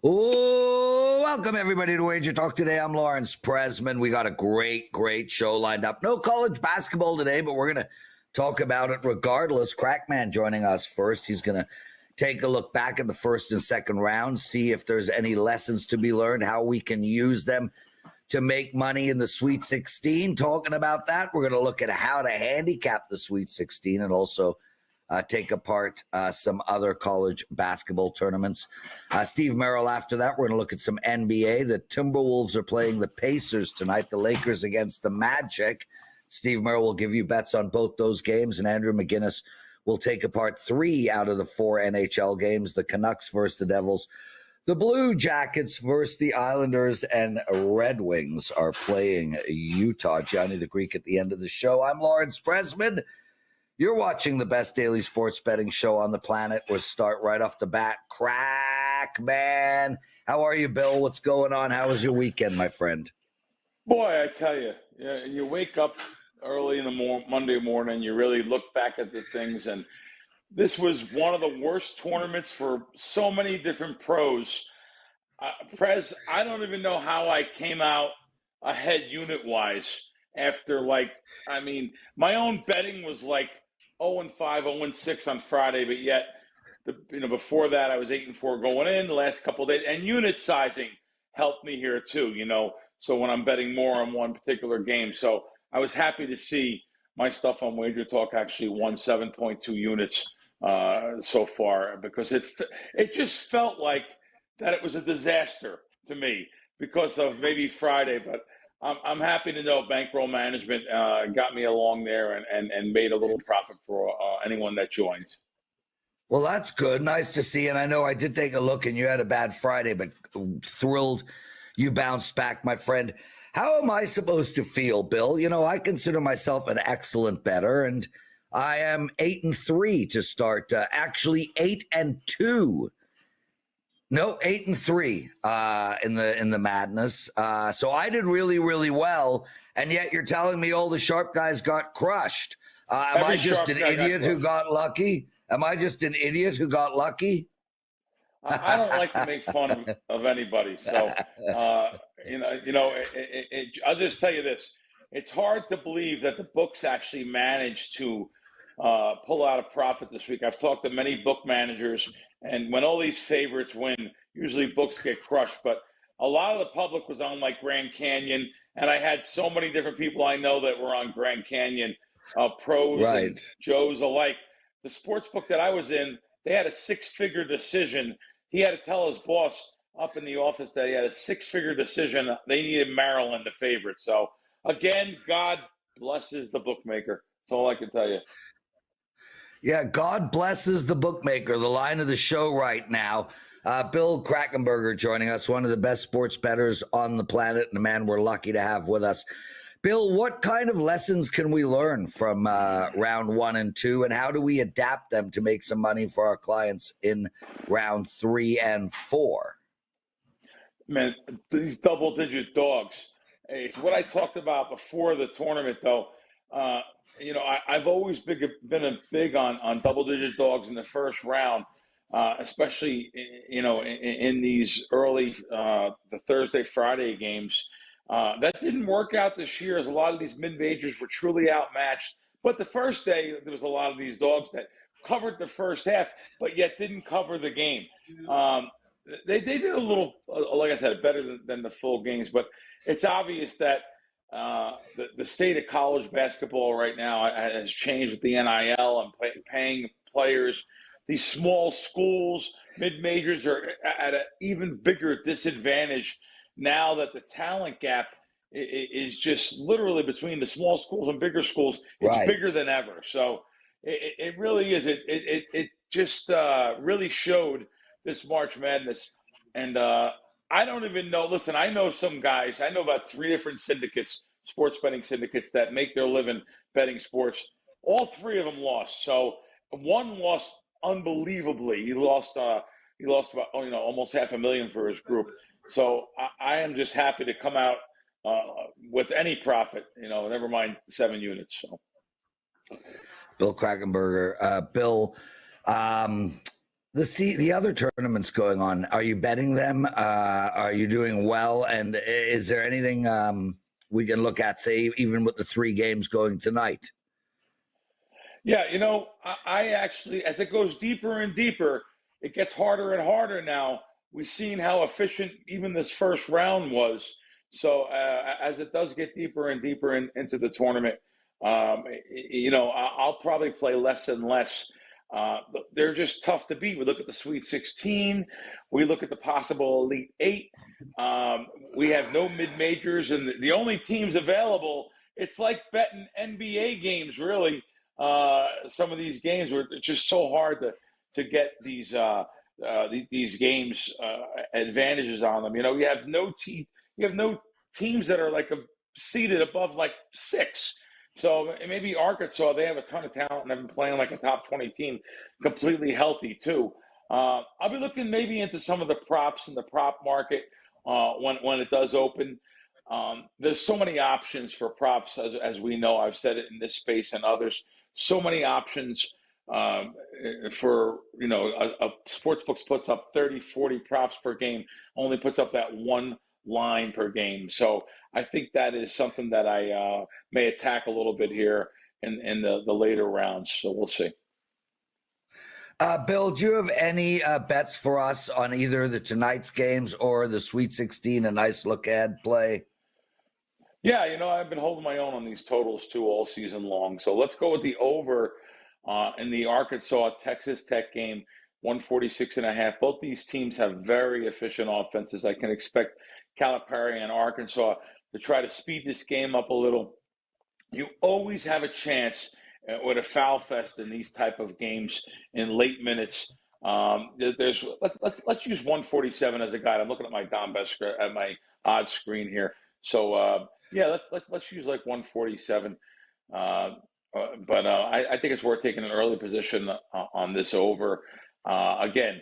Oh, welcome everybody to WagerTalk Today. I'm Lawrence Presman. We got a great show lined up. No college basketball today, but we're going to talk about it regardless. KrackMan joining us first. He's going to take a look back at the first and second round, see if there's any lessons to be learned, how we can use them to make money in the Sweet 16. Talking about that, we're going to look at how to handicap the Sweet 16 and also take apart some other college basketball tournaments. Steve Merril after that. We're going to look at some NBA. The Timberwolves are playing the Pacers tonight. The Lakers against the Magic. Steve Merril will give you bets on both those games, and Andrew McInnis will take apart 3 out of the 4 NHL games. The Canucks versus the Devils. The Blue Jackets versus the Islanders, and Red Wings are playing Utah. Gianni The Greek at the end of the show. I'm Lawrence Presman. You're watching the best daily sports betting show on the planet. We'll start right off the bat. KrackMan. How are you, Bill? What's going on? How was your weekend, my friend? Boy, I tell you, you wake up early in the Monday morning, you really look back at the things, and this was one of the worst tournaments for so many different pros. Prez, I don't even know how I came out ahead unit-wise after, my own betting was like 0-5, 0-6 on Friday, but yet, before that I was 8-4 going in the last couple of days, and unit sizing helped me here too, so when I'm betting more on one particular game. So I was happy to see my stuff on WagerTalk actually won 7.2 units so far, because it just felt like that it was a disaster to me because of maybe Friday, but I'm happy to know bankroll management got me along there and made a little profit for anyone that joins. Well, that's good. Nice to see. And I know I did take a look and you had a bad Friday, but thrilled you bounced back, my friend. How am I supposed to feel, Bill? I consider myself an excellent bettor, and I am 8-3 to start. Actually, 8-2. No, 8-3 in the madness. So I did really well, and yet you're telling me all the sharp guys got crushed. Am I just an idiot who got lucky? Am I just an idiot who got lucky? I don't like to make fun of anybody, so I'll just tell you this: it's hard to believe that the books actually managed to pull out a profit this week. I've talked to many book managers, and when all these favorites win, usually books get crushed. But a lot of the public was on like Grand Canyon, and I had so many different people I know that were on Grand Canyon, pros and Joes alike. The sports book that I was in, they had a 6-figure decision. He had to tell his boss up in the office that he had a 6-figure decision. They needed Maryland, the favorite. So, again, God blesses the bookmaker. That's all I can tell you. Yeah, God blesses the bookmaker, the line of the show right now. Bill Krackomberger joining us, one of the best sports bettors on the planet, and a man we're lucky to have with us. Bill, what kind of lessons can we learn from round 1 and 2, and how do we adapt them to make some money for our clients in round 3 and 4? Man, these double-digit dogs. It's what I talked about before the tournament, though. I've always been big on double-digit dogs in the first round, especially in these early the Thursday, Friday games. That didn't work out this year, as a lot of these mid-majors were truly outmatched. But the first day, there was a lot of these dogs that covered the first half, but yet didn't cover the game. They did a little, like I said, better than the full games. But it's obvious that the state of college basketball right now has changed with the NIL and paying players. These small schools, mid-majors, are at an even bigger disadvantage now that the talent gap is just literally between the small schools and bigger schools. It's bigger than ever. So it really is. It just really showed this March Madness. And I don't even know. Listen, I know some guys. I know about 3 different syndicates, sports betting syndicates, that make their living betting sports. All 3 of them lost. So one lost unbelievably. He lost about almost $500,000 for his group. So I am just happy to come out with any profit. Never mind 7 units. So Bill Krackomberger, Bill. The other tournaments going on, are you betting them? Are you doing well? And is there anything we can look at, say, even with the 3 games going tonight? Yeah, I actually, as it goes deeper and deeper, it gets harder and harder now. We've seen how efficient even this first round was. So as it does get deeper and deeper into the tournament, I'll probably play less and less. They're just tough to beat. We look at the Sweet 16. We look at the possible Elite 8. We have no mid-majors, and the only teams available, it's like betting NBA games, really. Some of these games where it's just so hard to get these games advantages on them. You have no teams that are like seeded above like 6. So maybe Arkansas, they have a ton of talent and they've been playing like a top 20 team, completely healthy too. I'll be looking maybe into some of the props in the prop market when it does open. There's so many options for props, as we know. I've said it in this space and others. So many options for, a sportsbook puts up 30, 40 props per game, only puts up that one line per game. So I think that is something that I may attack a little bit here in the later rounds. So we'll see. Bill, do you have any bets for us on either the tonight's games or the Sweet 16, a nice look ahead play? Yeah, I've been holding my own on these totals too all season long. So let's go with the over in the Arkansas Texas Tech game, 146.5. Both these teams have very efficient offenses. I can expect Calipari and Arkansas to try to speed this game up a little. You always have a chance with a foul fest in these type of games in late minutes. Let's use 147 as a guide. I'm looking at my Don Best at my odds screen here. So let's use like 147. But I think it's worth taking an early position on this over. Again,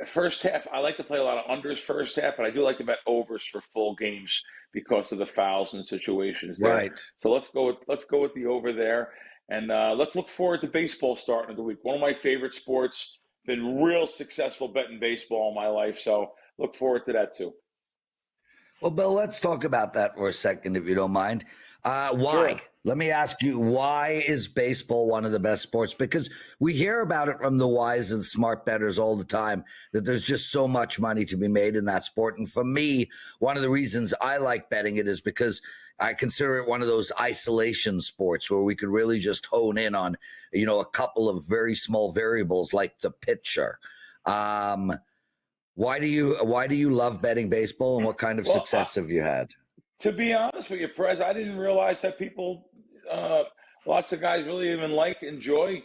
first half, I like to play a lot of unders first half, but I do like to bet overs for full games because of the fouls and situations there. Right. So let's go with the over there, and let's look forward to baseball starting of the week. One of my favorite sports. Been real successful betting baseball all my life, so look forward to that too. Well, Bill, let's talk about that for a second, if you don't mind. Why? Sure. Let me ask you, why is baseball one of the best sports? Because we hear about it from the wise and smart bettors all the time, that there's just so much money to be made in that sport. And for me, one of the reasons I like betting it is because I consider it one of those isolation sports where we could really just hone in on, a couple of very small variables like the pitcher. Why do you love betting baseball, and what kind of success have you had? To be honest with you, Prez, I didn't realize that lots of guys really even enjoy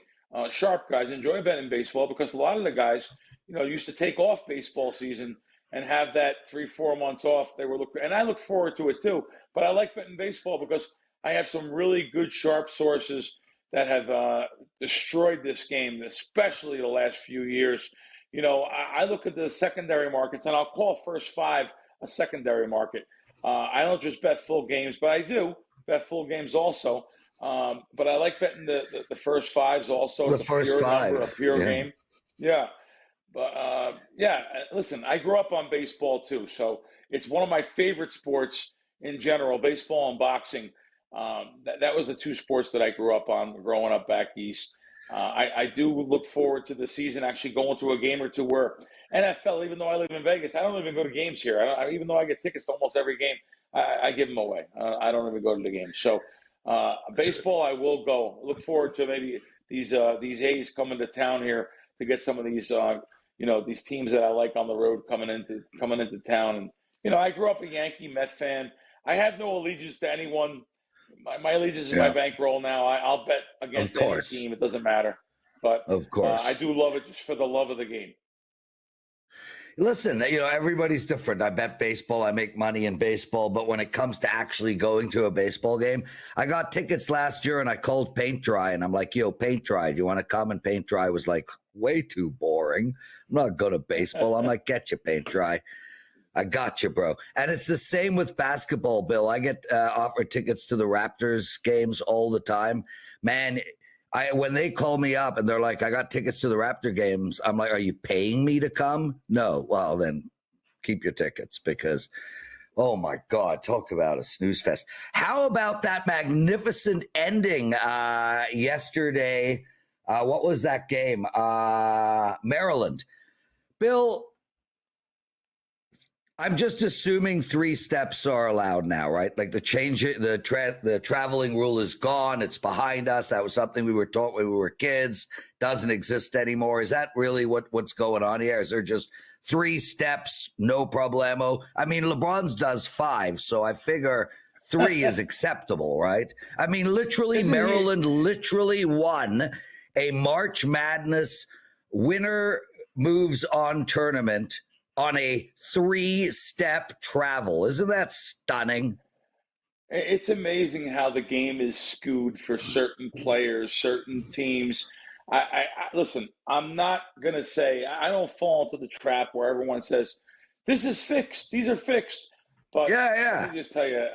sharp guys enjoy betting baseball, because a lot of the guys, used to take off baseball season and have that 3-4 months off. And I look forward to it too. But I like betting baseball because I have some really good sharp sources that have destroyed this game, especially the last few years. I look at the secondary markets, and I'll call first 5 a secondary market. I don't just bet full games, but I do bet full games also. But I like betting the first 5s also. The first 5, a pure game. Yeah. But listen, I grew up on baseball too, so it's one of my favorite sports in general, baseball and boxing. That was the 2 sports that I grew up on growing up back east. I do look forward to the season actually going to a game or two where NFL, even though I live in Vegas, I don't even go to games here. Even though I get tickets to almost every game, I give them away. I don't even go to the games. So baseball, I will go. Look forward to maybe these A's coming to town here to get some of these these teams that I like on the road coming into town. And I grew up a Yankee Met fan. I have no allegiance to anyone. My allegiance is my bankroll now. I'll bet against any team. It doesn't matter. But of course, I do love it just for the love of the game. Listen, everybody's different. I bet baseball. I make money in baseball. But when it comes to actually going to a baseball game, I got tickets last year and I called Paint Dry. And I'm like, Paint Dry, do you want to come? And Paint Dry was like, way too boring. I'm not going to baseball. I'm like, get you, Paint Dry. I got you, bro. And it's the same with basketball, Bill. I get offered tickets to the Raptors games all the time. Man, when they call me up and they're like, I got tickets to the Raptor games, I'm like, are you paying me to come? No. Well, then keep your tickets, because oh my God, talk about a snooze fest. How about that magnificent ending yesterday? What was that game? Maryland. Bill, I'm just assuming 3 steps are allowed now, right? Like the traveling rule is gone. It's behind us. That was something we were taught when we were kids. Doesn't exist anymore. Is that really what's going on here? Is there just 3 steps, no problemo? I mean, LeBron's does 5, so I figure 3 is acceptable, right? I mean, literally, Maryland literally won a March Madness winner moves on tournament on a 3-step travel. Isn't that stunning? It's amazing how the game is skewed for certain players, certain teams. I listen, I'm not going to say, I don't fall into the trap where everyone says, this is fixed, these are fixed. But let me just tell you,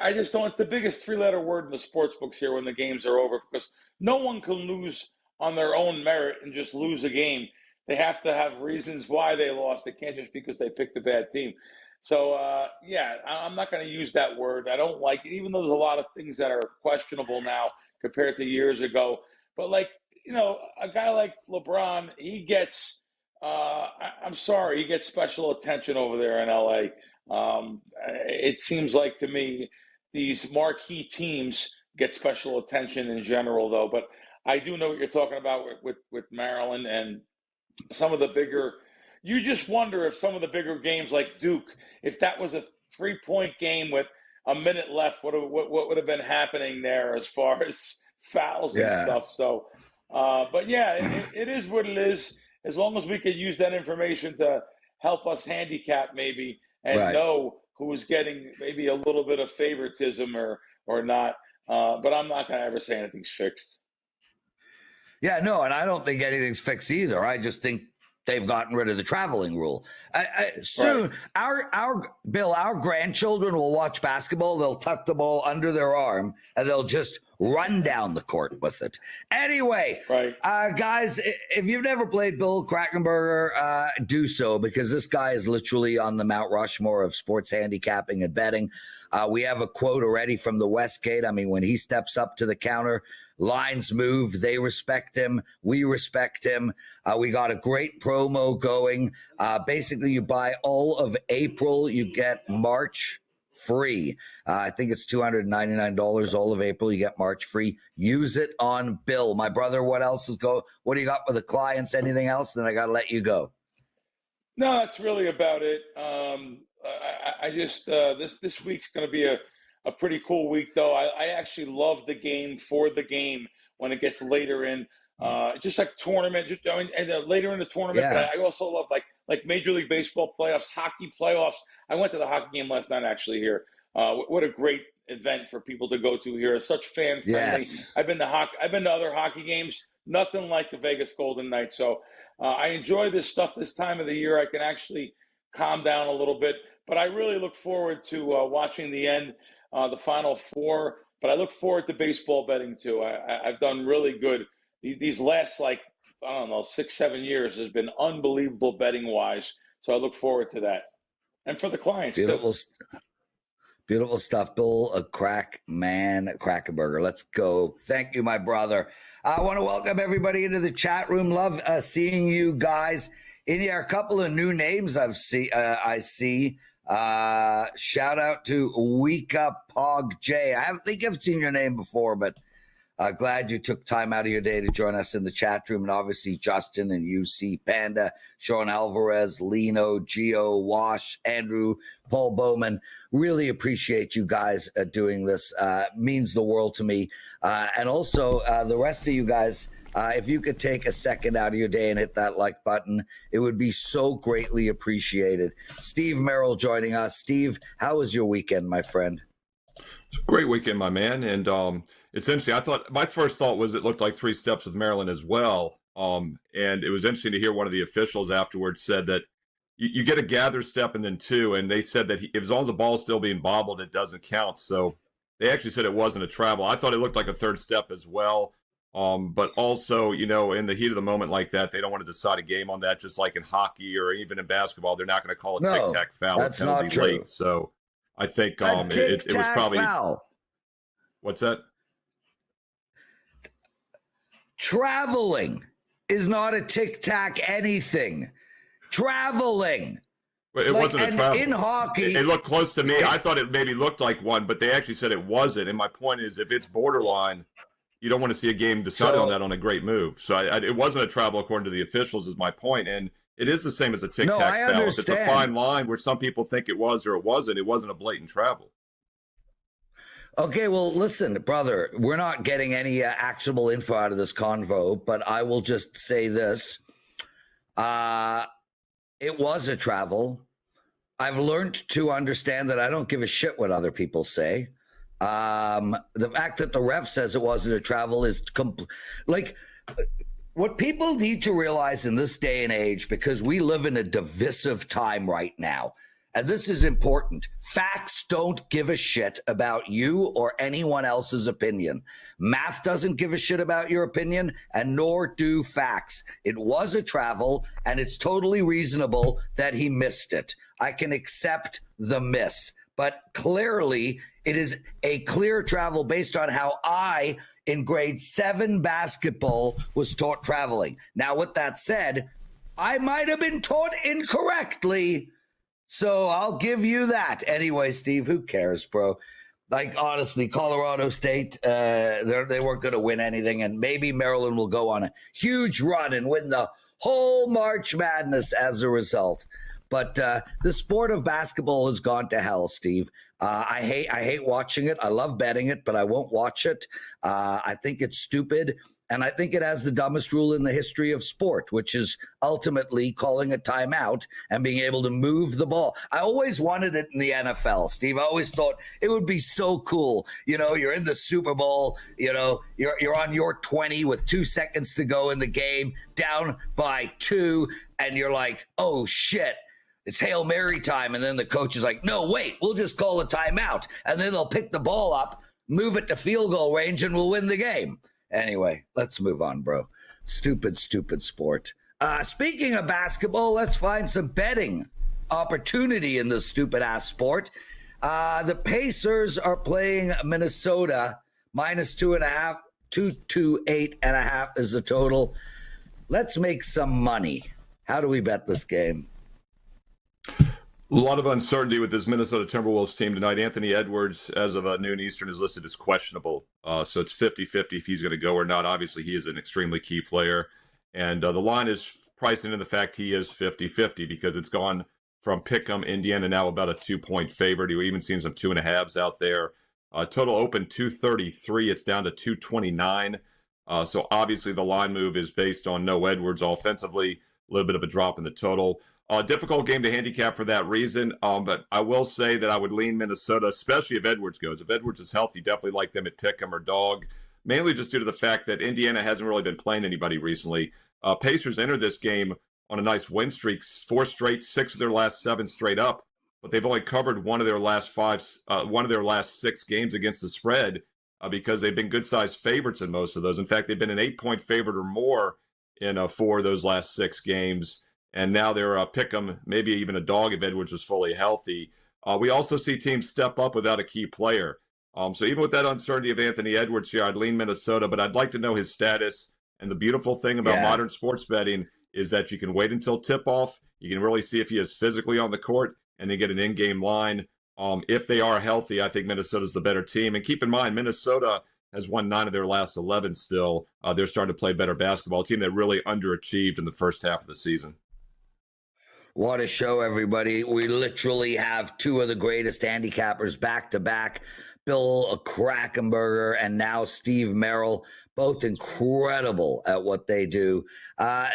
I just don't, the biggest 3-letter word in the sports books here when the games are over, because no one can lose on their own merit and just lose a game. They have to have reasons why they lost. They can't just because they picked a bad team. So, I'm not going to use that word. I don't like it, even though there's a lot of things that are questionable now compared to years ago. But, like, a guy like LeBron, he gets, I'm sorry, he gets special attention over there in L.A. It seems like to me these marquee teams get special attention in general, though. But I do know what you're talking about with Maryland and some of the bigger, you just wonder if some of the bigger games like Duke, if that was a 3-point game with a minute left, what would have been happening there as far as fouls and stuff. So, but it is what it is. As long as we could use that information to help us handicap maybe and know who's getting maybe a little bit of favoritism or not. But I'm not going to ever say anything's fixed. Yeah, no, and I don't think anything's fixed either. I just think they've gotten rid of the traveling rule. Soon, our grandchildren will watch basketball. They'll tuck the ball under their arm and they'll just run down the court with it. Anyway, guys, if you've never played Bill Krackomberger, do so, because this guy is literally on the Mount Rushmore of sports handicapping and betting. We have a quote already from the Westgate. I mean, when he steps up to the counter, lines move, they respect him, we respect him. We got a great promo going. Basically, you buy all of April, you get March free. I think it's $299 all of April. You get March free. Use it on Bill. My brother, what do you got for the clients? Anything else? Then I got to let you go. No, that's really about it. I just this week's going to be a pretty cool week, though. I actually love the game for the game when it gets later in, just like tournament. Later in the tournament. But I also love like Major League Baseball playoffs, hockey playoffs. I went to the hockey game last night actually here. What a great event for people to go to here. It's such fan friendly. Yes. I've been to other hockey games. Nothing like the Vegas Golden Knights. So I enjoy this stuff this time of the year. I can actually calm down a little bit. But I really look forward to watching the end, the Final Four. But I look forward to baseball betting too. I've done really good. These last 6-7 years has been unbelievable betting wise. So I look forward to that, and for the clients too. Beautiful stuff. Bill, KrackMan Krackomberger. Let's go. Thank you, my brother. I want to welcome everybody into the chat room. Love seeing you guys in here. A couple of new names I see. Shout out to Weka Pog J. I think I've seen your name before, but glad you took time out of your day to join us in the chat room. And obviously Justin and UC Panda, Sean Alvarez, Lino, Gio, Wash, Andrew, Paul Bowman. Really appreciate you guys doing this. Means the world to me. And also the rest of you guys, if you could take a second out of your day and hit that like button, it would be so greatly appreciated. Steve Merril joining us. Steve, how was your weekend, my friend? Great weekend, my man. And it's interesting. My first thought was it looked like 3 steps with Maryland as well. And it was interesting to hear one of the officials afterwards said that you get a gather step and then 2. And they said that as long as the ball is still being bobbled, it doesn't count. So they actually said it wasn't a travel. I thought it looked like a 3rd step as well. But also, in the heat of the moment like that, they don't want to decide a game on that, just like in hockey or even in basketball. They're not going to call a tic-tac foul that's or penalty not true. late. So I think A it was probably foul. What's that? Traveling is not a tic-tac anything. Traveling. It wasn't a travel. In hockey. It looked close to me. I thought it maybe looked like one, but they actually said it wasn't. And my point is, if it's borderline, you don't want to see a game decided on that on a great move. So it wasn't a travel according to the officials is my point. And it is the same as a tic-tac foul. If it's a fine line where some people think it was or it wasn't a blatant travel. Okay, well, listen, brother, we're not getting any actionable info out of this convo, but I will just say this. It was a travel. I've learned to understand that I don't give a shit what other people say. The fact that the ref says it wasn't a travel is what people need to realize in this day and age, because we live in a divisive time right now. And this is important. Facts don't give a shit about you or anyone else's opinion. Math doesn't give a shit about your opinion, and nor do facts. It was a travel, and it's totally reasonable that he missed it. I can accept the miss, but clearly it is a clear travel based on how I, in grade 7 basketball, was taught traveling. Now, with that said, I might have been taught incorrectly. So I'll give you that. Anyway, Steve, who cares, bro? Like, honestly, Colorado State, they weren't going to win anything. And maybe Maryland will go on a huge run and win the whole March Madness as a result. But the sport of basketball has gone to hell, Steve. I hate watching it. I love betting it, but I won't watch it. I think it's stupid. And I think it has the dumbest rule in the history of sport, which is ultimately calling a timeout and being able to move the ball. I always wanted it in the NFL, Steve. I always thought it would be so cool. You're in the Super Bowl, you're on your 20 with 2 seconds to go in the game, down by 2, and you're like, oh, shit. It's Hail Mary time. And then the coach is like, no, wait, we'll just call a timeout. And then they'll pick the ball up, move it to field goal range, and we'll win the game. Anyway, let's move on, bro. Stupid sport. Speaking of basketball, let's find some betting opportunity in this stupid-ass sport. The Pacers are playing Minnesota, -2.5, 228.5 is the total. Let's make some money. How do we bet this game? A lot of uncertainty with this Minnesota Timberwolves team tonight. Anthony Edwards, as of noon Eastern, is listed as questionable. So it's 50-50 if he's going to go or not. Obviously, he is an extremely key player. And the line is pricing in the fact he is 50-50 because it's gone from Pick'em, Indiana, now about a 2-point favorite. You've even seen some 2.5s out there. Total open 233. It's down to 229. So obviously the line move is based on no Edwards offensively. A little bit of a drop in the total. Difficult game to handicap for that reason, but I will say that I would lean Minnesota, especially if Edwards goes. If Edwards is healthy, definitely like them at Pick'em or dog, mainly just due to the fact that Indiana hasn't really been playing anybody recently. Pacers entered this game on a nice win streak, 4 straight, 6 of their last 7 straight up, but they've only covered one of their last 6 games against the spread because they've been good-sized favorites in most of those. In fact, they've been an 8-point favorite or more in 4 of those last 6 games. And now they're Pick'em, maybe even a dog if Edwards was fully healthy. We also see teams step up without a key player. So even with that uncertainty of Anthony Edwards here, I'd lean Minnesota, but I'd like to know his status. And the beautiful thing about modern sports betting is that you can wait until tip-off. You can really see if he is physically on the court and then get an in-game line. If they are healthy, I think Minnesota's the better team. And keep in mind, Minnesota has won 9 of their last 11 still. They're starting to play better basketball, a team that really underachieved in the first half of the season. What a show, everybody. We literally have 2 of the greatest handicappers back-to-back, Bill Krackenberger and now Steve Merril, both incredible at what they do.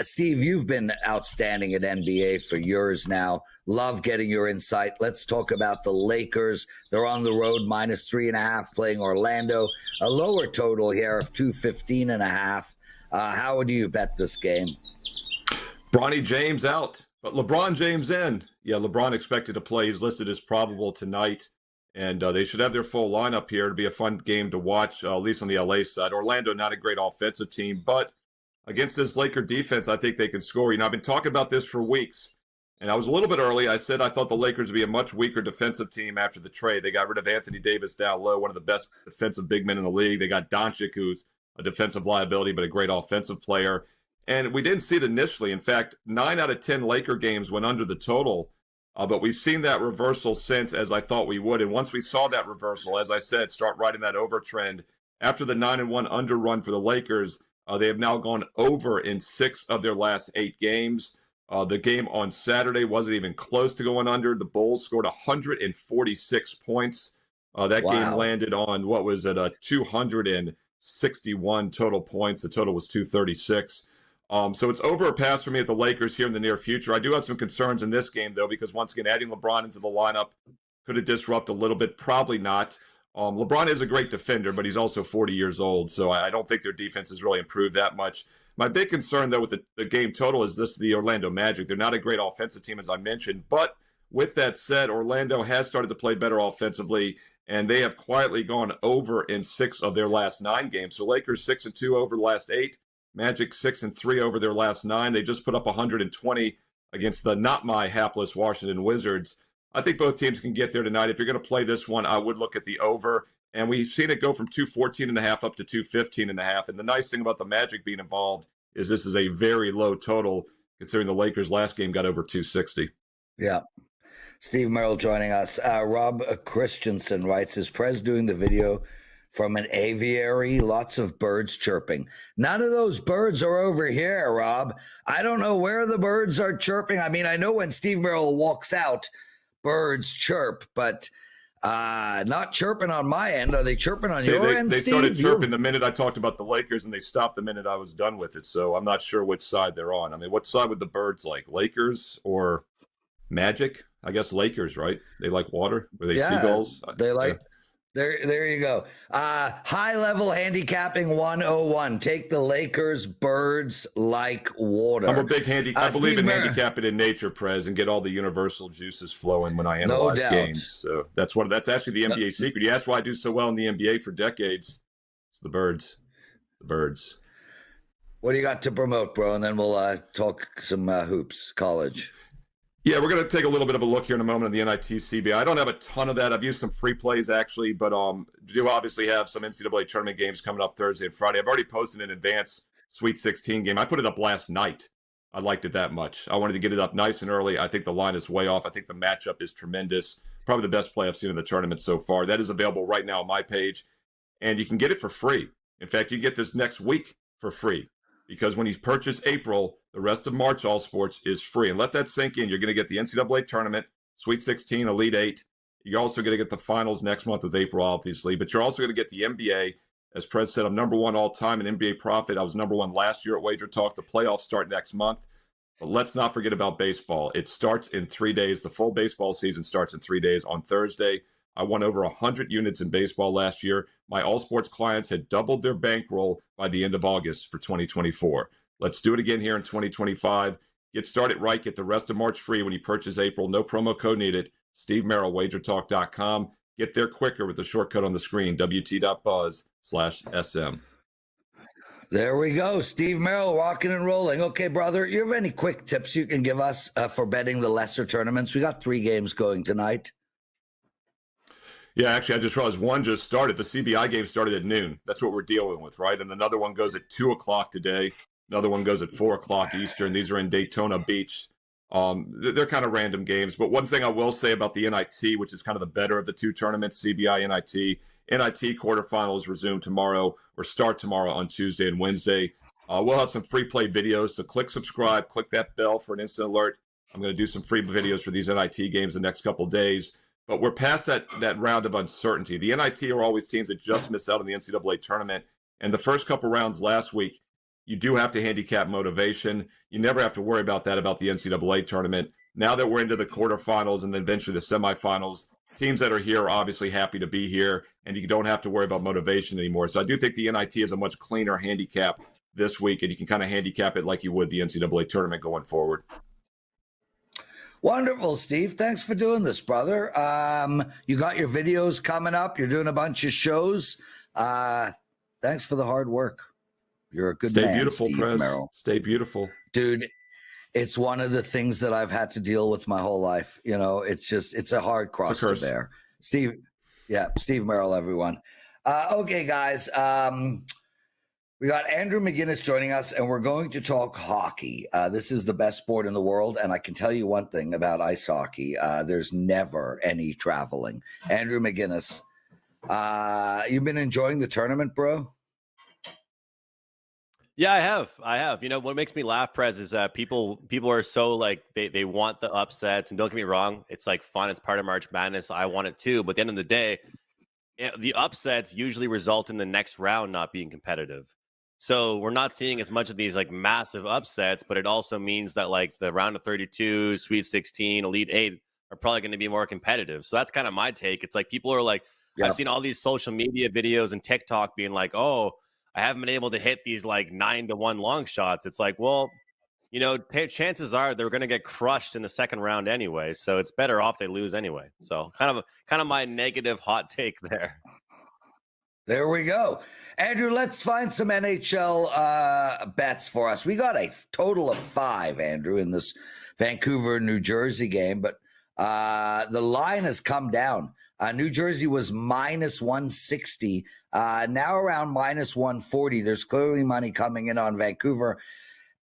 Steve, you've been outstanding at NBA for years now. Love getting your insight. Let's talk about the Lakers. They're on the road, -3.5, playing Orlando. A lower total here of 215.5. How would you bet this game? Bronny James out. But LeBron James in. Yeah, LeBron expected to play. He's listed as probable tonight. and they should have their full lineup here. It'll be a fun game to watch, at least on the LA side. Orlando, not a great offensive team, but against this Laker defense, I think they can score. I've been talking about this for weeks, and I was a little bit early. I said I thought the Lakers would be a much weaker defensive team after the trade. They got rid of Anthony Davis down low, one of the best defensive big men in the league. They got Doncic, who's a defensive liability, but a great offensive player. And we didn't see it initially. In fact, 9 out of 10 Laker games went under the total. But we've seen that reversal since, as I thought we would. And once we saw that reversal, as I said, start riding that over trend. After the 9-1 under run for the Lakers, they have now gone over in 6 of their last 8 games. The game on Saturday wasn't even close to going under. The Bulls scored 146 points. That game landed on, what was it, 261 total points. The total was 236. So it's over or pass for me at the Lakers here in the near future. I do have some concerns in this game, though, because once again, adding LeBron into the lineup, could it disrupt a little bit? Probably not. LeBron is a great defender, but he's also 40 years old, so I don't think their defense has really improved that much. My big concern, though, with the game total is the Orlando Magic. They're not a great offensive team, as I mentioned, but with that said, Orlando has started to play better offensively, and they have quietly gone over in 6 of their last 9 games. So Lakers 6-2 over the last 8. Magic 6-3 over their last 9. They just put up 120 against the not my hapless Washington Wizards. I think both teams can get there tonight. If you're going to play this one, I would look at the over. And we've seen it go from 214.5 up to 215.5. And the nice thing about the Magic being involved is this is a very low total, considering the Lakers' last game got over 260. Yeah. Steve Merril joining us. Rob Christensen writes, is Prez doing the video from an aviary? Lots of birds chirping. None of those birds are over here, Rob. I don't know where the birds are chirping. I mean, I know when Steve Merril walks out, birds chirp, but not chirping on my end. Are they chirping on your end, They Steve? started chirping the minute I talked about the Lakers, and they stopped the minute I was done with it. So I'm not sure which side they're on. I mean, what side would the birds like? Lakers or Magic? I guess Lakers, right? They like water. Were they seagulls? They like... There you go. High-level handicapping 101. Take the Lakers, birds like water. I'm a big I believe in handicapping in nature, Prez, and get all the universal juices flowing when I analyze games. So that's actually the NBA secret. You asked why I do so well in the NBA for decades. It's the birds. The birds. What do you got to promote, bro? And then we'll talk some hoops, college. Yeah, we're going to take a little bit of a look here in a moment at the NIT CBI. I don't have a ton of that. I've used some free plays, actually, but do obviously have some NCAA tournament games coming up Thursday and Friday. I've already posted an advanced Sweet 16 game. I put it up last night. I liked it that much. I wanted to get it up nice and early. I think the line is way off. I think the matchup is tremendous. Probably the best play I've seen in the tournament so far. That is available right now on my page, and you can get it for free. In fact, you get this next week for free, because when you purchase April, the rest of March, all sports is free. And let that sink in. You're going to get the NCAA tournament, Sweet 16, Elite 8. You're also going to get the finals next month with April, obviously. But you're also going to get the NBA. As Prez said, I'm number 1 all-time in NBA profit. I was number 1 last year at WagerTalk. The playoffs start next month. But let's not forget about baseball. It starts in 3 days. The full baseball season starts in 3 days on Thursday. I won over 100 units in baseball last year. My all-sports clients had doubled their bankroll by the end of August for 2024. Let's do it again here in 2025. Get started right. Get the rest of March free when you purchase April. No promo code needed. Steve Merril, WagerTalk.com. Get there quicker with the shortcut on the screen, wt.buzz/SM. There we go. Steve Merril, rocking and rolling. Okay, brother, you have any quick tips you can give us for betting the lesser tournaments? We got 3 games going tonight. Yeah, actually, I just realized one just started. The CBI game started at noon. That's what we're dealing with, right? And another one goes at 2 o'clock today. Another one goes at 4 o'clock Eastern. These are in Daytona Beach. They're kind of random games. But one thing I will say about the NIT, which is kind of the better of the 2 tournaments, CBI, NIT quarterfinals resume tomorrow or start tomorrow on Tuesday and Wednesday. We'll have some free play videos. So click subscribe, click that bell for an instant alert. I'm going to do some free videos for these NIT games the next couple of days. But we're past that round of uncertainty. The NIT are always teams that just miss out on the NCAA tournament. And the first couple rounds last week, you do have to handicap motivation. You never have to worry about that about the NCAA tournament. Now that we're into the quarterfinals and then eventually the semifinals, teams that are here are obviously happy to be here, and you don't have to worry about motivation anymore. So I do think the NIT is a much cleaner handicap this week, and you can kind of handicap it like you would the NCAA tournament going forward. Wonderful, Steve. Thanks for doing this, brother. You got your videos coming up. You're doing a bunch of shows. Thanks for the hard work. You're a good Stay man, beautiful, Steve Prez. Merril. Stay beautiful. Dude, it's one of the things that I've had to deal with my whole life. You know, it's a hard cross to bear. Steve Merril, everyone. Okay, guys. We got Andrew McInnis joining us, and we're going to talk hockey. This is the best sport in the world, and I can tell you one thing about ice hockey. There's never any traveling. Andrew McInnis, you've been enjoying the tournament, bro? Yeah, I have. You know, what makes me laugh, Prez, is people are so like they want the upsets, and don't get me wrong, it's like fun. It's part of March Madness. I want it too. But at the end of the day, the upsets usually result in the next round not being competitive. So we're not seeing as much of these like massive upsets, but it also means that like the round of 32, Sweet 16, Elite 8 are probably going to be more competitive. So that's kind of my take. It's like people are like, I've seen all these social media videos and TikTok being like, oh, I haven't been able to hit these like 9-1 long shots. It's like, well, you know, chances are they're going to get crushed in the second round anyway. So it's better off they lose anyway. So kind of my negative hot take there. There we go. Andrew, let's find some NHL bets for us. We got a total of 5, Andrew, in this Vancouver, New Jersey game, but the line has come down. New Jersey was minus 160, now around minus 140. There's clearly money coming in on Vancouver.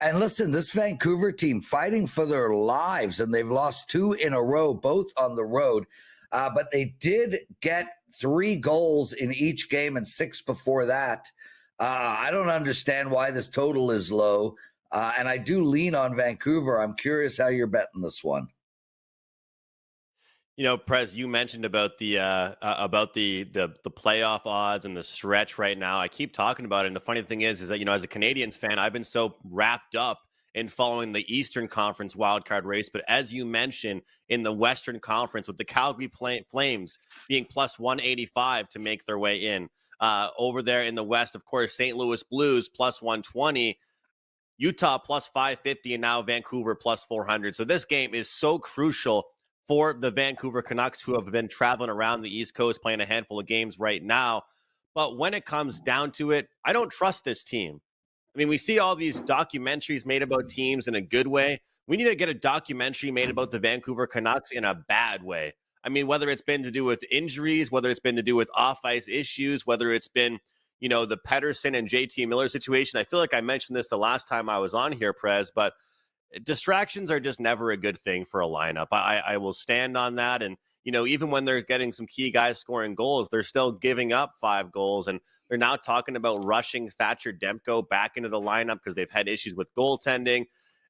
And listen, this Vancouver team fighting for their lives, and they've lost 2 in a row, both on the road. But they did get 3 goals in each game and 6 before that. I don't understand why this total is low. And I do lean on Vancouver. I'm curious how you're betting this one. You know, Prez, you mentioned about the playoff odds and the stretch right now. I keep talking about it. And the funny thing is that, you know, as a Canadians fan, I've been so wrapped up in following the Eastern Conference wildcard race. But as you mentioned, in the Western Conference, with the Calgary Flames being plus 185 to make their way in. Over there in the West, of course, St. Louis Blues plus 120, Utah plus 550, and now Vancouver plus 400. So this game is so crucial for the Vancouver Canucks, who have been traveling around the East Coast playing a handful of games right now. But when it comes down to it, I don't trust this team. I mean, we see all these documentaries made about teams in a good way. We need to get a documentary made about the Vancouver Canucks in a bad way. I mean, whether it's been to do with injuries, whether it's been to do with off-ice issues, whether it's been, you know, the Pettersson and JT Miller situation. I feel like I mentioned this the last time I was on here, Prez, but distractions are just never a good thing for a lineup. I will stand on that. And, you know, even when they're getting some key guys scoring goals, they're still giving up 5 goals. And they're now talking about rushing Thatcher Demko back into the lineup because they've had issues with goaltending.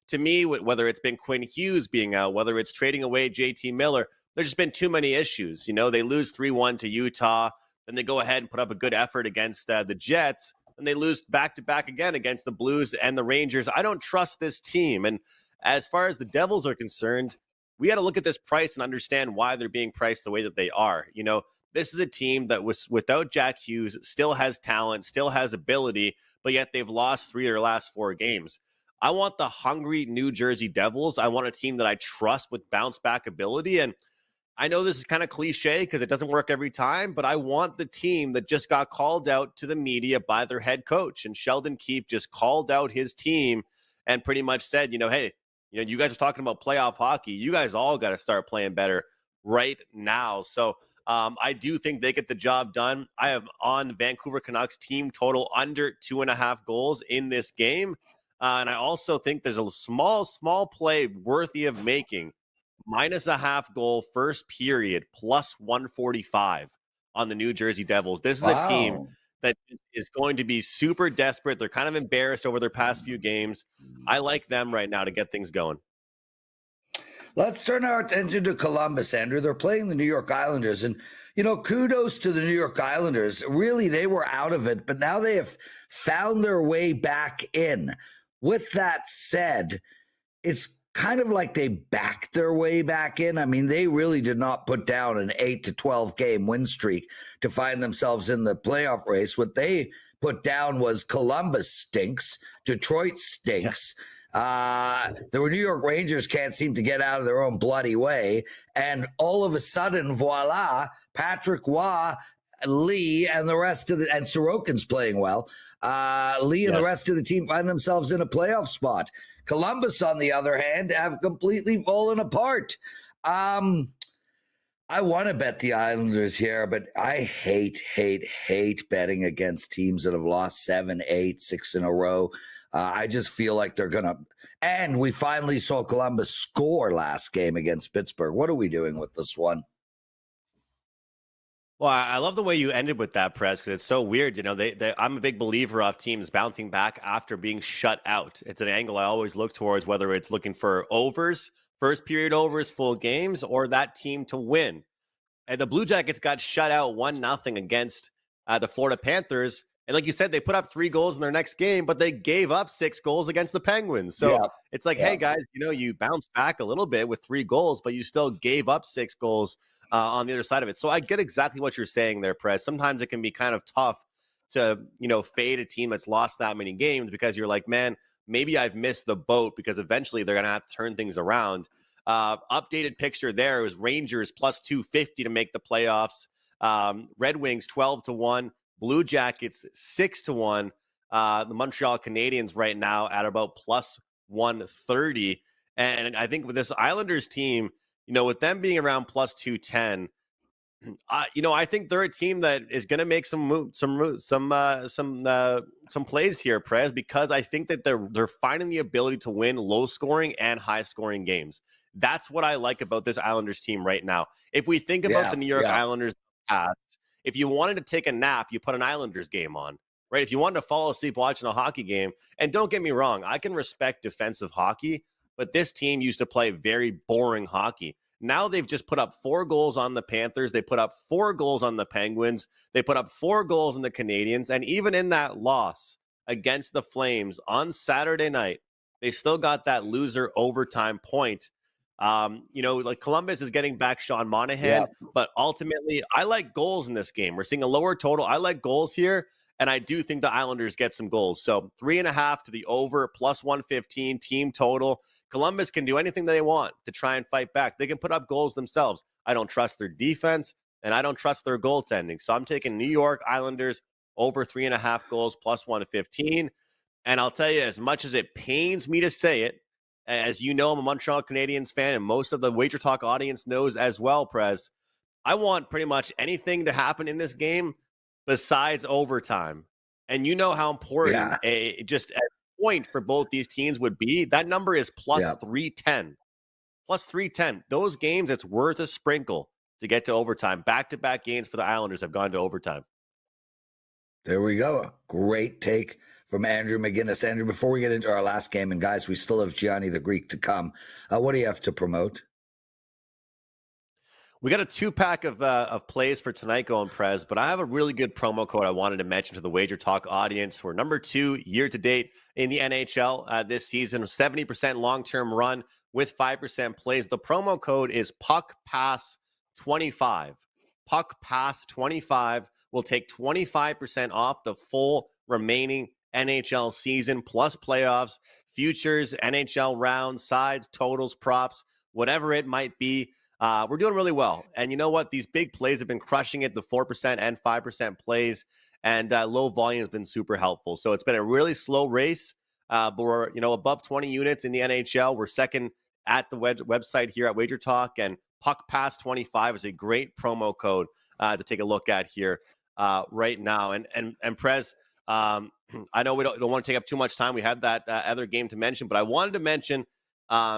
To me, whether it's been Quinn Hughes being out, whether it's trading away JT Miller, there's just been too many issues. You know, they lose 3-1 to Utah, then they go ahead and put up a good effort against the Jets, and they lose back-to-back again against the Blues and the Rangers. I don't trust this team. And as far as the Devils are concerned, we got to look at this price and understand why they're being priced the way that they are. You know, this is a team that was without Jack Hughes, still has talent, still has ability, but yet they've lost 3 of their last 4 games. I want the hungry New Jersey Devils. I want a team that I trust with bounce-back ability. And I know this is kind of cliche because it doesn't work every time, but I want the team that just got called out to the media by their head coach. And Sheldon Keefe just called out his team and pretty much said, you know, hey, you know, you guys are talking about playoff hockey. You guys all got to start playing better right now. So I do think they get the job done. I have on Vancouver Canucks team total under 2.5 goals in this game. And I also think there's a small play worthy of making. -0.5 goal first period, plus 145 on the New Jersey Devils. This is a team that is going to be super desperate. They're kind of embarrassed over their past few games. I like them right now to get things going. Let's turn our attention to Columbus, Andrew. They're playing the New York Islanders. And, you know, kudos to the New York Islanders. Really, they were out of it, but now they have found their way back in. With that said, it's kind of like they backed their way back in. I mean, they really did not put down an 8 to 12 game win streak to find themselves in the playoff race. What they put down was Columbus stinks, Detroit stinks. The New York Rangers can't seem to get out of their own bloody way. And all of a sudden, voila, Patrick Waugh, Lee, and the rest of and Sorokin's playing well. Lee and the rest of the team find themselves in a playoff spot. Columbus, on the other hand, have completely fallen apart. I want to bet the Islanders here, but I hate betting against teams that have lost 7, 8, 6 in a row. I just feel like they're going to. And we finally saw Columbus score last game against Pittsburgh. What are we doing with this one? Well, I love the way you ended with that, Prez, because it's so weird. You know, I'm a big believer of teams bouncing back after being shut out. It's an angle I always look towards, whether it's looking for overs, first period overs, full games, or that team to win. And the Blue Jackets got shut out 1-0 against the Florida Panthers. And like you said, they put up 3 goals in their next game, but they gave up 6 goals against the Penguins. So it's like, hey, guys, you know, you bounced back a little bit with 3 goals, but you still gave up 6 goals on the other side of it. So I get exactly what you're saying there, Prez. Sometimes it can be kind of tough to, you know, fade a team that's lost that many games because you're like, man, maybe I've missed the boat because eventually they're going to have to turn things around. Updated picture there is Rangers plus 250 to make the playoffs. Red Wings 12-1. Blue Jackets 6-1. The Montreal Canadiens right now at about plus 130. And I think with this Islanders team, you know, with them being around plus 210, you know, I think they're a team that is going to make some plays here, Prez, because I think that they're finding the ability to win low scoring and high scoring games. That's what I like about this Islanders team right now. If we think about the New York Islanders past, if you wanted to take a nap, you put an Islanders game on, right? If you wanted to fall asleep watching a hockey game, and don't get me wrong, I can respect defensive hockey, but this team used to play very boring hockey. Now they've just put up 4 goals on the Panthers. They put up 4 goals on the Penguins. They put up 4 goals on the Canadiens. And even in that loss against the Flames on Saturday night, they still got that loser overtime point. You know, like Columbus is getting back Sean Monahan, but ultimately I like goals in this game. We're seeing a lower total. I like goals here, and I do think the Islanders get some goals. So 3.5 to the over, plus 115 team total. Columbus can do anything they want to try and fight back. They can put up goals themselves. I don't trust their defense, and I don't trust their goaltending. So I'm taking New York Islanders over 3.5 goals, plus 115. And I'll tell you, as much as it pains me to say it, as you know, I'm a Montreal Canadiens fan, and most of the WagerTalk audience knows as well, Prez. I want pretty much anything to happen in this game besides overtime. And you know how important just a point for both these teams would be. That number is plus 310. Plus 310. Those games, it's worth a sprinkle to get to overtime. Back-to-back games for the Islanders have gone to overtime. There we go. Great take from Andrew McInnis. Andrew, before we get into our last game, and guys, we still have Gianni the Greek to come. What do you have to promote? We got a 2-pack of plays for tonight going, Prez, but I have a really good promo code I wanted to mention to the WagerTalk audience. We're number 2 year-to-date in the NHL this season, 70% long-term run with 5% plays. The promo code is PuckPass25. PuckPass25 will take 25% off the full remaining NHL season, plus playoffs, futures, NHL rounds, sides, totals, props, whatever it might be. We're doing really well. And you know what? These big plays have been crushing it, the 4% and 5% plays, and low volume has been super helpful. So it's been a really slow race, but we're, you know, above 20 units in the NHL. We're second at the website here at WagerTalk, and PuckPass25 is a great promo code to take a look at here right now. And Prez, I know we don't want to take up too much time. We had that other game to mention, but I wanted to mention,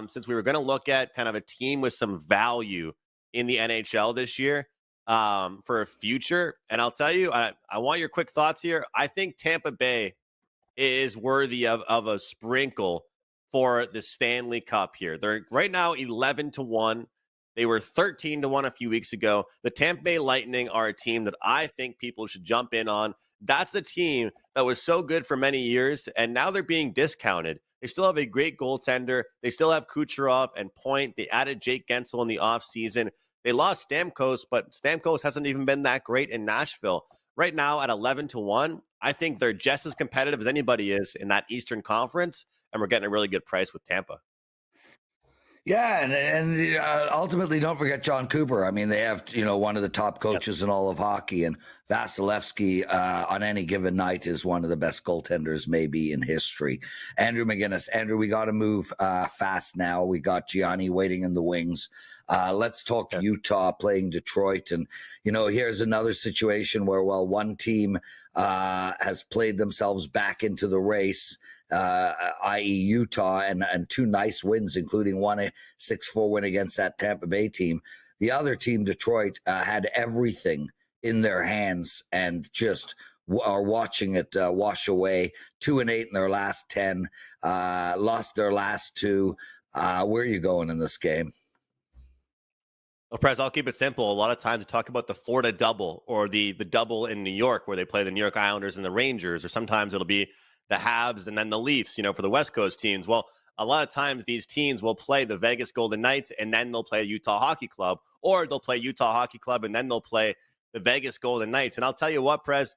since we were going to look at kind of a team with some value in the NHL this year for a future. And I'll tell you, I want your quick thoughts here. I think Tampa Bay is worthy of a sprinkle for the Stanley Cup here. They're right now 11-1. They were 13-1 a few weeks ago. The Tampa Bay Lightning are a team that I think people should jump in on. That's a team that was so good for many years, and now they're being discounted. They still have a great goaltender. They still have Kucherov and Point. They added Jake Gensel in the offseason. They lost Stamkos, but Stamkos hasn't even been that great in Nashville. right now at 11-1. I think they're just as competitive as anybody is in that Eastern Conference, and we're getting a really good price with Tampa. Yeah, and ultimately, don't forget John Cooper. I mean, they have one of the top coaches in all of hockey, and Vasilevsky on any given night is one of the best goaltenders maybe in history. Andrew McInnis. Andrew, we got to move fast now. We got Gianni waiting in the wings. Let's talk Utah playing Detroit, and here's another situation where one team has played themselves back into the race. I.e. Utah, and two nice wins, including a 6-4 win against that Tampa Bay team. The other team, Detroit, had everything in their hands and just are watching it wash away. 2-8 in their last 10, lost their last 2. Where are you going in this game? Well, Prez, I'll keep it simple. A lot of times we talk about the Florida double or the double in New York where they play the New York Islanders and the Rangers, or sometimes it'll be the Habs and then the Leafs, for the West Coast teams. Well, a lot of times these teams will play the Vegas Golden Knights and then they'll play Utah Hockey Club, or they'll play Utah Hockey Club and then they'll play the Vegas Golden Knights. And I'll tell you what, Prez,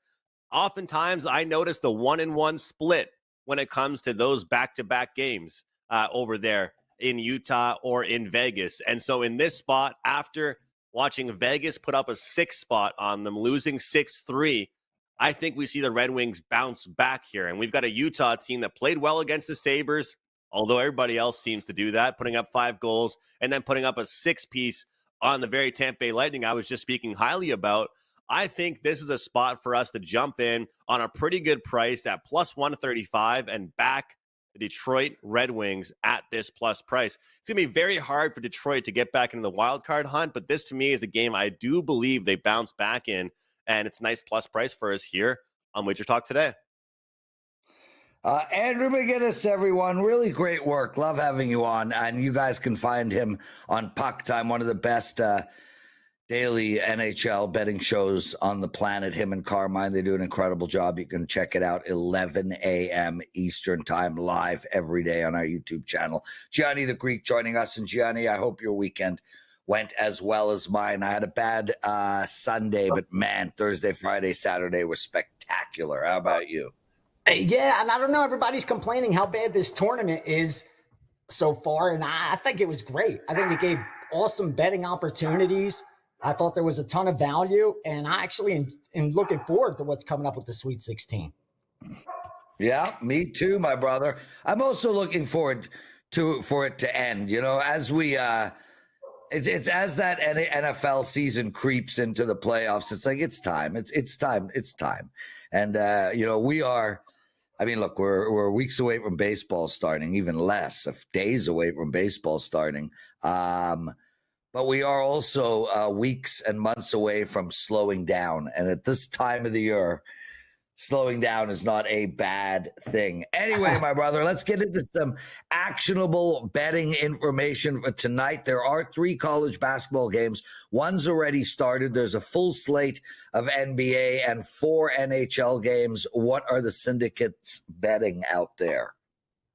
oftentimes I notice the 1-1 split when it comes to those back-to-back games over there in Utah or in Vegas. And so in this spot, after watching Vegas put up a 6 spot on them, losing 6-3, I think we see the Red Wings bounce back here. And we've got a Utah team that played well against the Sabres, although everybody else seems to do that, putting up 5 goals and then putting up a 6-piece on the very Tampa Bay Lightning I was just speaking highly about. I think this is a spot for us to jump in on a pretty good price at plus 135 and back the Detroit Red Wings at this plus price. It's going to be very hard for Detroit to get back into the wild card hunt, but this to me is a game I do believe they bounce back in. And it's a nice plus price for us here on WagerTalk Today. Andrew McInnis, everyone. Really great work. Love having you on. And you guys can find him on Puck Time, one of the best daily NHL betting shows on the planet. Him and Carmine, they do an incredible job. You can check it out 11 a.m. Eastern time, live every day on our YouTube channel. Gianni The Greek joining us. And Gianni, I hope your weekend went as well as mine. I had a bad Sunday, but man, Thursday, Friday, Saturday were spectacular. How about you? Yeah, and I don't know, everybody's complaining how bad this tournament is so far, and I think it was great. I think it gave awesome betting opportunities. I thought there was a ton of value, and I actually am looking forward to what's coming up with the Sweet 16. Yeah, me too, my brother. I'm also looking forward for it to end. As we It's as that NFL season creeps into the playoffs. It's like it's time. It's time. And we are. I mean, look, we're weeks away from baseball starting, even less, days away from baseball starting. But we are also weeks and months away from slowing down. And at this time of the year, slowing down is not a bad thing. Anyway, my brother, let's get into some actionable betting information for tonight. There are 3 college basketball games. One's already started. There's a full slate of NBA and 4 NHL games. What are the syndicates betting out there?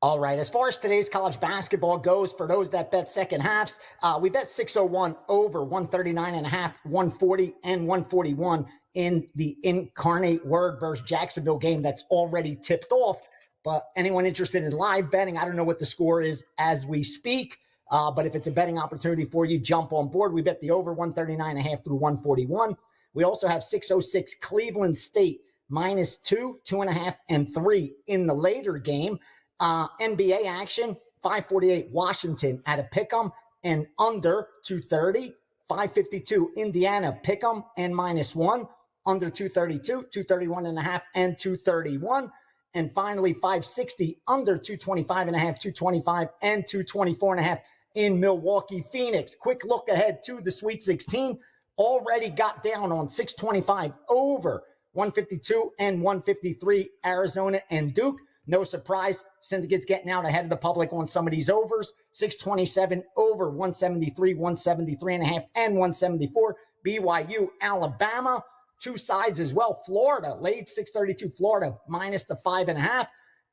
All right. As far as today's college basketball goes, for those that bet second halves, we bet 601 over 139.5, 140, and 141 in the Incarnate Word versus Jacksonville game that's already tipped off. But anyone interested in live betting, I don't know what the score is as we speak. But if it's a betting opportunity for you, jump on board. We bet the over 139.5 through 141. We also have 606 Cleveland State -2, 2.5, and 3 in the later game. NBA action, 548 Washington at a pick'em and under 230. 552 Indiana pick'em and -1, under 232, 231.5, and 231. And finally, 560 under 225.5, 225, and 224.5 in Milwaukee, Phoenix. Quick look ahead to the Sweet 16. Already got down on 625 over 152 and 153, Arizona and Duke. No surprise, Syndicate's getting out ahead of the public on some of these overs. 627 over 173, 173.5, and 174. BYU, Alabama. 2 sides as well. Florida, late 632, Florida minus the 5.5.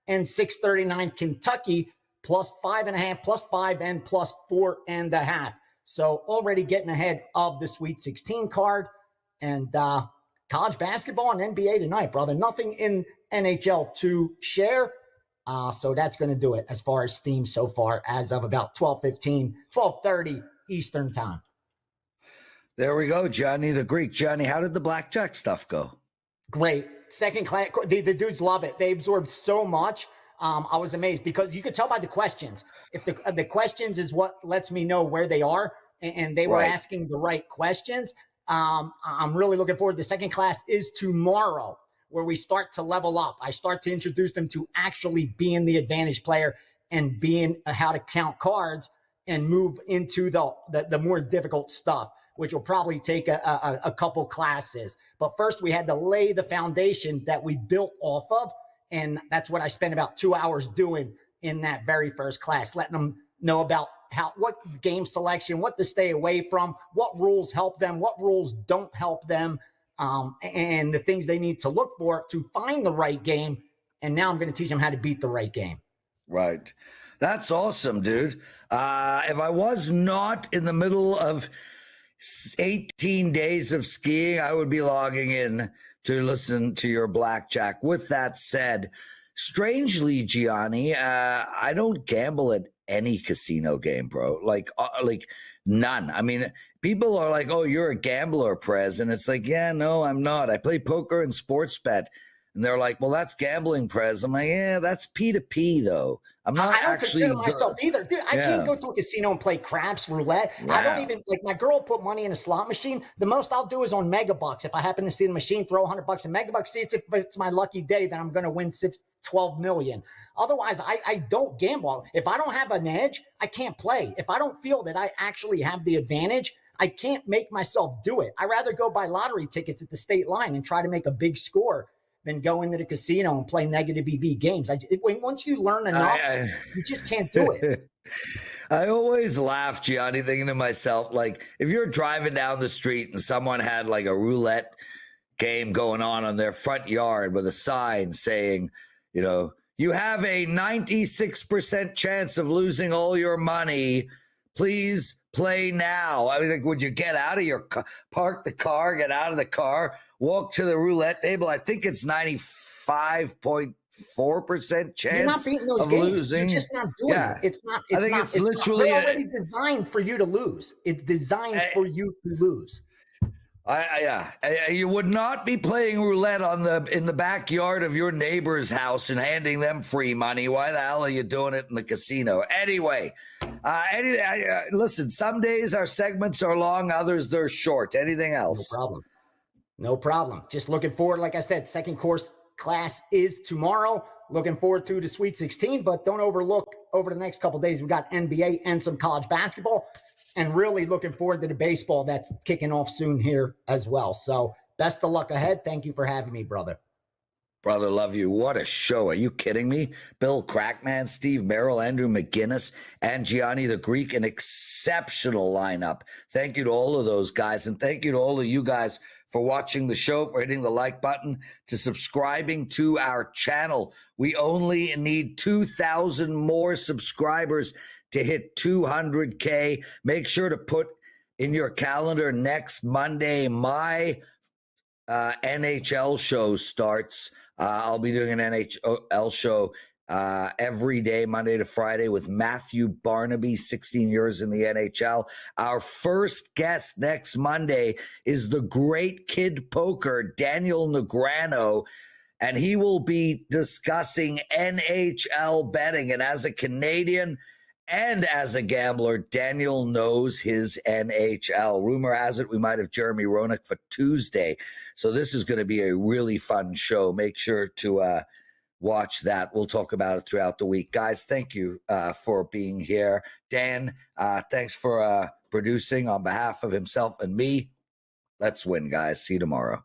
And 639, Kentucky plus 5.5, plus 5, and plus 4.5. So already getting ahead of the Sweet 16 card. And college basketball and NBA tonight, brother. Nothing in NHL to share. So that's going to do it as far as Steam so far as of about 12:30 Eastern time. There we go, Gianni the Greek. Gianni, how did the Blackjack stuff go? Great. Second class. The dudes love it. They absorbed so much. I was amazed because you could tell by the questions. If the questions is what lets me know where they are, and they were asking the right questions. I'm really looking forward. The second class is tomorrow, where we start to level up. I start to introduce them to actually being the advantage player and being how to count cards and move into the more difficult stuff, which will probably take a couple classes. But first, we had to lay the foundation that we built off of. And that's what I spent about 2 hours doing in that very first class, letting them know about what game selection, what to stay away from, what rules help them, what rules don't help them, and the things they need to look for to find the right game. And now I'm going to teach them how to beat the right game. Right. That's awesome, dude. If I was not in the middle of 18 days of skiing, I would be logging in to listen to your Blackjack. With that said, strangely, Gianni, I don't gamble at any casino game, bro. Like none. I mean, people are like, "Oh, you're a gambler, Prez," and it's like, "Yeah, no, I'm not. I play poker and sports bet." And they're like, "Well, that's gambling, Prez." I'm like, "Yeah, that's P2P, though. I'm not I don't actually consider myself either, dude. I can't go to a casino and play craps, roulette. Wow. I don't even like my girl put money in a slot machine. The most I'll do is on Megabucks. If I happen to see the machine, throw $100 in Megabucks. See, if it's my lucky day, then I'm going to win 12 million. Otherwise, I don't gamble. If I don't have an edge, I can't play. If I don't feel that I actually have the advantage, I can't make myself do it. I rather go buy lottery tickets at the state line and try to make a big score than go into the casino and play negative EV games. Once you learn enough, you just can't do it. I always laugh, Gianni, thinking to myself, like, if you're driving down the street and someone had like a roulette game going on their front yard with a sign saying, you know, you have a 96% chance of losing all your money. Please play now. I mean, like, would you get out of your car, park the car, get out of the car, walk to the roulette table? I think it's 95.4% chance You're not beating those of losing. losing. You're just not doing it. It's not. I think it's literally they're already designed for you to lose. It's designed for you to lose. You would not be playing roulette in the backyard of your neighbor's house and handing them free money. Why the hell are you doing it in the casino? Anyway, listen, some days our segments are long, others they're short. Anything else? No problem. Just looking forward, like I said, second course class is tomorrow. Looking forward to the Sweet 16, but don't overlook over the next couple of days, we got NBA and some college basketball. And really looking forward to the baseball that's kicking off soon here as well. So best of luck ahead. Thank you for having me, brother. Brother, love you. What a show. Are you kidding me? Bill KrackMan, Steve Merril, Andrew McInnis, and Gianni the Greek, an exceptional lineup. Thank you to all of those guys. And thank you to all of you guys for watching the show, for hitting the like button, to subscribing to our channel. We only need 2,000 more subscribers to hit 200K. Make sure to put in your calendar next Monday, my NHL show starts. I'll be doing an NHL show every day, Monday to Friday, with Matthew Barnaby, 16 years in the NHL. Our first guest next Monday is the great kid poker, Daniel Negreanu, and he will be discussing NHL betting. And as a Canadian and as a gambler, Daniel knows his NHL. Rumor has it we might have Jeremy Roenick for Tuesday. So this is going to be a really fun show. Make sure to watch that. We'll talk about it throughout the week. Guys, thank you for being here. Dan, thanks for producing on behalf of himself and me. Let's win, guys. See you tomorrow.